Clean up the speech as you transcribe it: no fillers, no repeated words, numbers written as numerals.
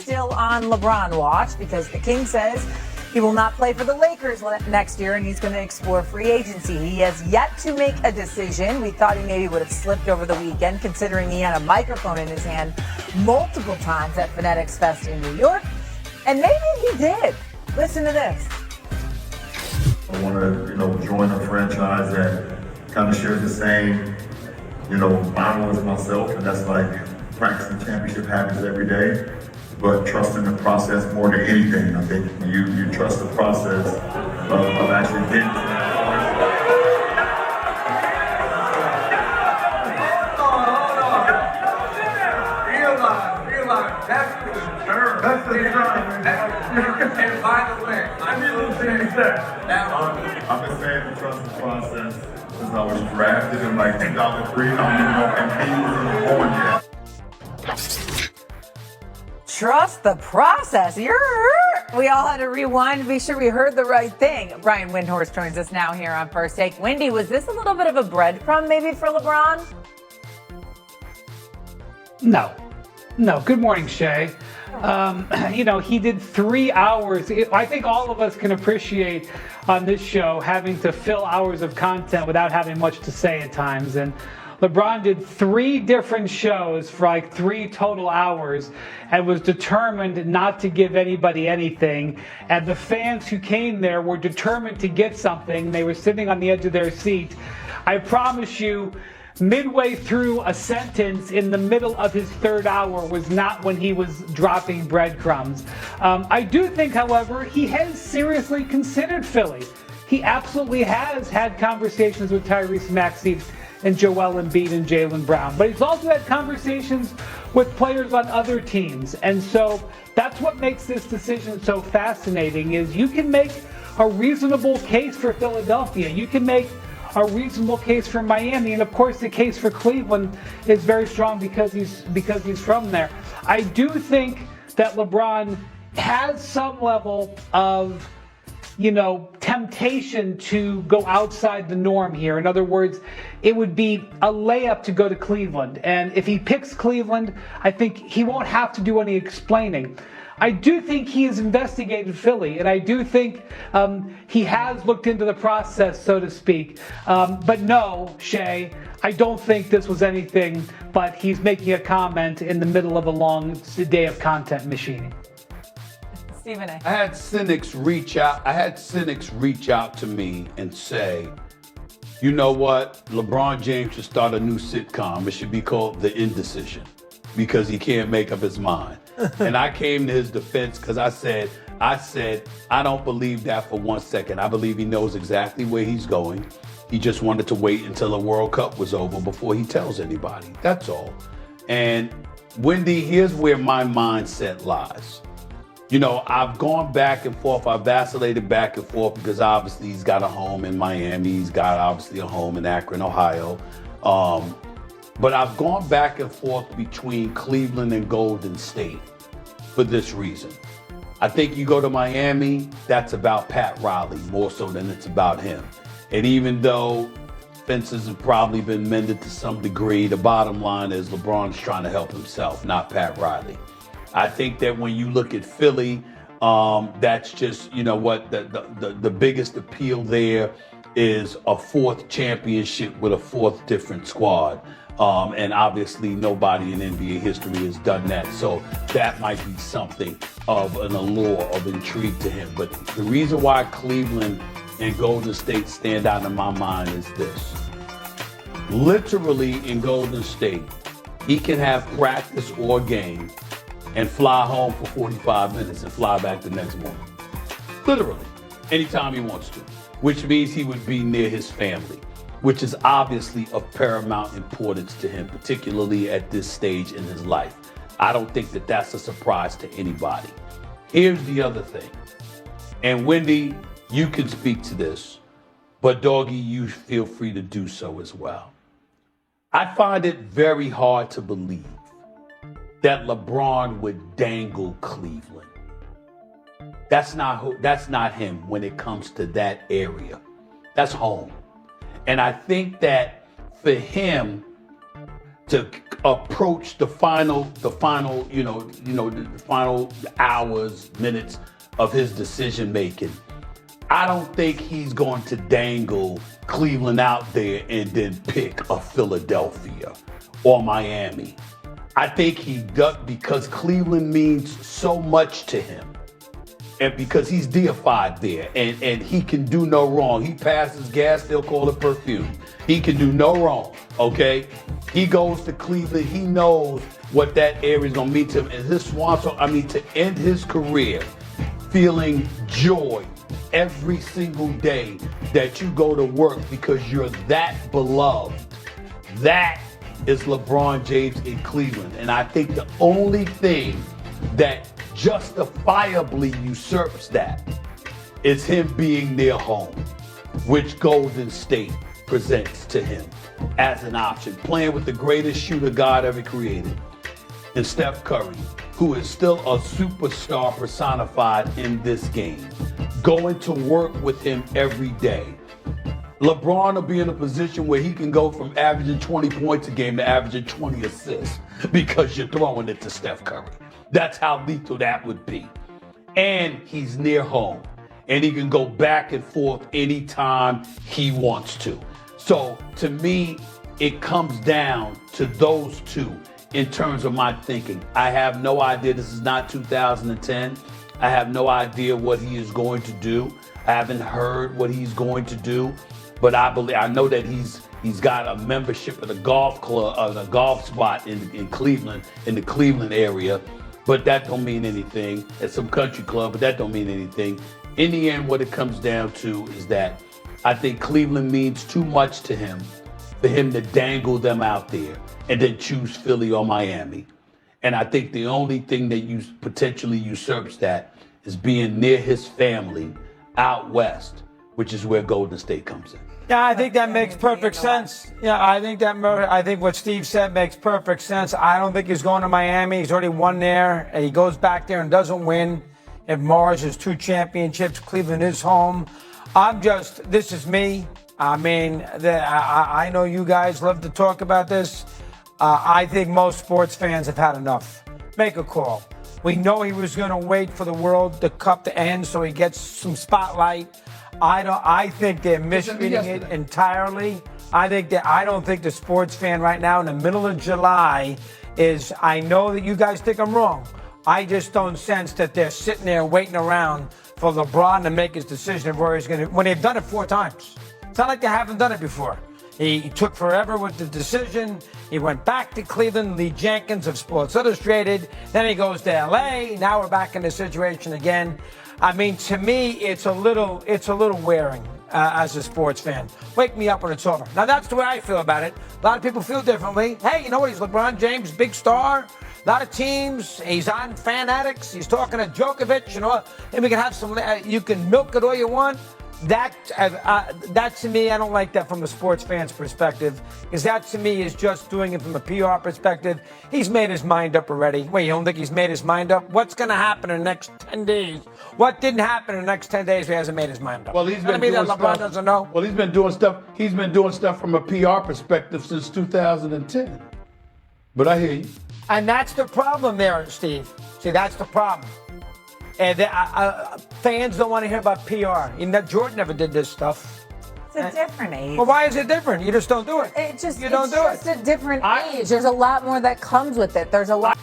still on LeBron watch because the King says he will not play for the Lakers next year, and he's going to explore free agency. He has yet to make a decision. We thought he maybe would have slipped over the weekend, considering he had a microphone in his hand multiple times at Phonetics Fest in New York. And maybe he did. Listen to this. I want to, join a franchise that kind of shares the same, model as myself, and that's like practicing championship habits every day, but trusting the process more than anything. I think when you trust the process of actually getting to that point. Realize, that's the term. That's the term. And by the way, I'm I've been saying to trust the process since I was drafted in like 2003. I don't even know if he was even born yet. Trust the process. We all had to rewind to be sure we heard the right thing. Brian Windhorst joins us now here on First Take. Wendy, was this a little bit of a breadcrumb maybe for LeBron? No. Good morning, Shay. He did 3 hours. I think all of us can appreciate on this show having to fill hours of content without having much to say at times. And LeBron did 3 different shows for like 3 total hours and was determined not to give anybody anything. And the fans who came there were determined to get something. They were sitting on the edge of their seat. I promise you, midway through a sentence in the middle of his 3rd hour was not when he was dropping breadcrumbs. I do think, however, he has seriously considered Philly. He absolutely has had conversations with Tyrese Maxey and Joel Embiid and Jaylen Brown. But he's also had conversations with players on other teams. And so that's what makes this decision so fascinating is you can make a reasonable case for Philadelphia. You can make a reasonable case for Miami, and of course the case for Cleveland is very strong because he's from there. I do think that LeBron has some level of temptation to go outside the norm here. In other words, it would be a layup to go to Cleveland, and if he picks Cleveland, I think he won't have to do any explaining. I do think he has investigated Philly, and I do think he has looked into the process, so to speak. But no, Shay, I don't think this was anything but he's making a comment in the middle of a long day of content machining. Stephen A. I had cynics reach out to me and say, you know what? LeBron James should start a new sitcom. It should be called The Indecision because he can't make up his mind. And I came to his defense because I said, I don't believe that for 1 second. I believe he knows exactly where he's going. He just wanted to wait until the World Cup was over before he tells anybody. That's all. And Wendy, here's where my mindset lies. I've gone back and forth. I've vacillated back and forth because obviously he's got a home in Miami. He's got obviously a home in Akron, Ohio. But I've gone back and forth between Cleveland and Golden State for this reason. I think you go to Miami, that's about Pat Riley more so than it's about him. And even though fences have probably been mended to some degree, the bottom line is LeBron's trying to help himself, not Pat Riley. I think that when you look at Philly, that's just, the biggest appeal there is a 4th championship with a 4th different squad. And obviously nobody in NBA history has done that. So that might be something of an allure, of intrigue to him. But the reason why Cleveland and Golden State stand out in my mind is this. Literally in Golden State, he can have practice or game and fly home for 45 minutes and fly back the next morning. Literally, anytime he wants to, which means he would be near his family, which is obviously of paramount importance to him, particularly at this stage in his life. I don't think that that's a surprise to anybody. Here's the other thing, and Wendy, you can speak to this, but Doggy, you feel free to do so as well. I find it very hard to believe that LeBron would dangle Cleveland. That's not him when it comes to that area. That's home. And I think that for him, to approach the final hours, minutes of his decision making. I don't think he's going to dangle Cleveland out there and then pick a Philadelphia or Miami. I think he does because Cleveland means so much to him. And because he's deified there and he can do no wrong. He passes gas, they'll call it perfume. He can do no wrong, okay? He goes to Cleveland, he knows what that area is gonna mean to him. And his to end his career feeling joy every single day that you go to work because you're that beloved. That is LeBron James in Cleveland. And I think the only thing that justifiably usurps that is him being near home, which Golden State presents to him as an option. Playing with the greatest shooter God ever created, and Steph Curry, who is still a superstar personified in this game, going to work with him every day. LeBron will be in a position where he can go from averaging 20 points a game to averaging 20 assists because you're throwing it to Steph Curry. That's how lethal that would be. And he's near home. And he can go back and forth anytime he wants to. So to me, it comes down to those two in terms of my thinking. I have no idea. This is not 2010. I have no idea what he is going to do. I haven't heard what he's going to do. But I know that he's got a membership at a golf club, a golf spot in Cleveland, in the Cleveland area. But that don't mean anything. At some country club, but that don't mean anything. In the end, what it comes down to is that I think Cleveland means too much to him for him to dangle them out there and then choose Philly or Miami. And I think the only thing that potentially usurps that is being near his family out west, which is where Golden State comes in. Yeah, I think that makes perfect sense. Yeah, I think what Steve said makes perfect sense. I don't think he's going to Miami. He's already won there. And he goes back there and doesn't win. If Mars has 2 championships, Cleveland is home. This is me. I mean, I know you guys love to talk about this. I think most sports fans have had enough. Make a call. We know he was going to wait for the World Cup to end so he gets some spotlight. I think they're misreading it entirely. I don't think the sports fan right now in the middle of July is, I know that you guys think I'm wrong. I just don't sense that they're sitting there waiting around for LeBron to make his decision of where he's going to, when they've done it 4 times. It's not like they haven't done it before. He took forever with the decision. He went back to Cleveland, Lee Jenkins of Sports Illustrated. Then he goes to LA. Now we're back in the situation again. I mean, to me, it's a little wearing as a sports fan. Wake me up when it's over. Now, that's the way I feel about it. A lot of people feel differently. Hey, you know what? He's LeBron James, big star. A lot of teams. He's on Fan Addicts. He's talking to Djokovic and all. And we can have some. You can milk it all you want. That to me, I don't like that from a sports fan's perspective, because that to me is just doing it from a PR perspective. He's made his mind up already. Wait, you don't think he's made his mind up? What's going to happen in the next 10 days? What didn't happen in the next 10 days? He hasn't made his mind up. Well, he's been doing that LeBron stuff. Doesn't know. Well, he's been doing stuff. He's been doing stuff from a PR perspective since 2010. But I hear you. And that's the problem there, Steve. See, that's the problem. And fans don't want to hear about PR. Even that Jordan never did this stuff. It's a different age. Well, why is it different? You just don't do it. It's just a different age. There's a lot more that comes with it. There's a lot.